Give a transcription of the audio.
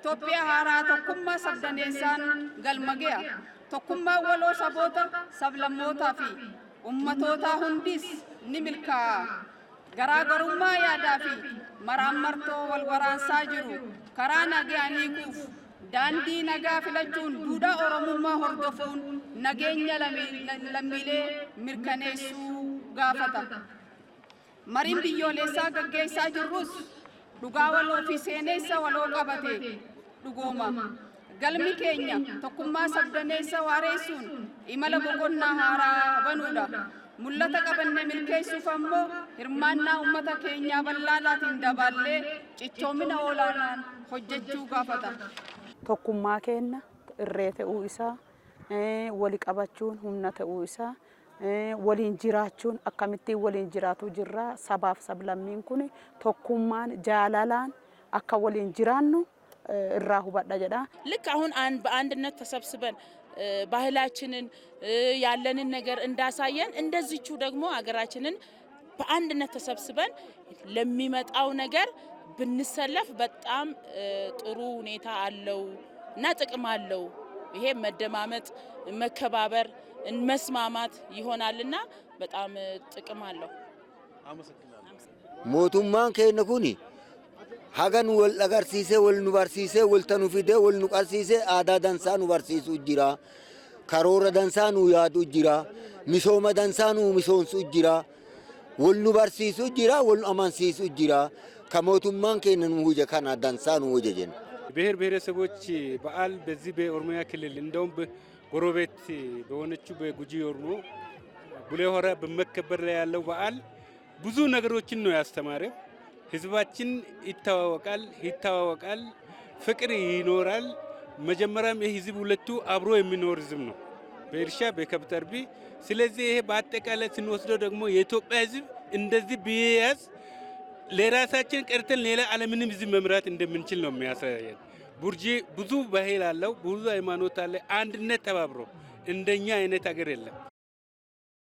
Itoophiyaa haaraa tokkummaa sabdaneessaan galmagea tokkummaa waloo saboota sablammootaa fi ummatootaa hundis ni milkaa'a. Garaagarummaa yaadaa fi maraamartoo wal waraansaa jiru karaa nagaan hiikuuf daandii nagaa filachuun duudhaa Oromummaa hordofuun nageenya lammiilee mirkaneessuu gaafata. Mariin biyyoolessaa gaggeessaa jirrus dhugaa waloo fi seenessa waloo qabate dhugooma. Galmi keenya tokkummaa sabdaneessa waareessuun imala boqonnaa haaraa banuudha. Mul'ata qabanne milkeessuuf ammoo hirmaannaa uummata keenyaa bal'aadhaatiin daballee cichoomina olaanaan hojjechuu gaafata. Tokkummaa keenya irree ta'uu isaa, wali qabachuun humna ta'uu isaa, waliin jiraachuun akkamittiin waliin jiraatu jirra. Sabaaf sablammiin kun tokkummaan jaalalaan akka waliin jiraannu irraa hubadha jedha. ልክ አሁን በአንድነት ተሰብስበን ባህላችንን ያለንን ነገር እንዳሳየን እንደዚቹ ደግሞ ሀገራችንን በአንድነት ተሰብስበን ለሚመጣው ነገር ብንሰለፍ በጣም ጥሩ ሁኔታ አለው እና ጥቅም አለው። ይሄ መደማመጥ፣ መከባበር፣ መስማማት ይሆናልና በጣም ጥቅም አለው። ሞቱማን ከነኩኒ hagan wal agarsiise wal nu barsiise wal tanu fide wal nu qarsiise aadaa dansaa nu barsiisu jira karoora dansaa nu yaadu jira misooma dansaa nu misoomsu jira wal nu barsiisu jira wal amansiisu jira ከሞቱማን ከነን ወጀ ካና dansaa nu ወጀ ጀን ብሔር ብሔረሰቦች በዓል በዚህ በኦሮሚያ ክልል እንደውም ጎረቤት በሆነችው በጉጂ ኦሮሞ ቡሌ ሆራ በመከበር ላይ ያለው በዓል ብዙ ነገሮችን ነው ያስተማረው። ህዝባችን ይተዋወቃል፣ ፍቅር ይኖራል። መጀመሪያም የህዝብ ሁለቱ አብሮ የሚኖር ህዝብ ነው በእርሻ በከብት አርቢ። ስለዚህ ይሄ በአጠቃላይ ስንወስደው ደግሞ የኢትዮጵያ ህዝብ እንደዚህ ቢያዝ ለራሳችን ቀርተን ሌላ ዓለምንም ህዝብ መምራት እንደምንችል ነው የሚያሳየን። ቡርጂ ብዙ ባህል አለው፣ ብዙ ሃይማኖት አለ። አንድነት ተባብሮ እንደኛ አይነት ሀገር የለም።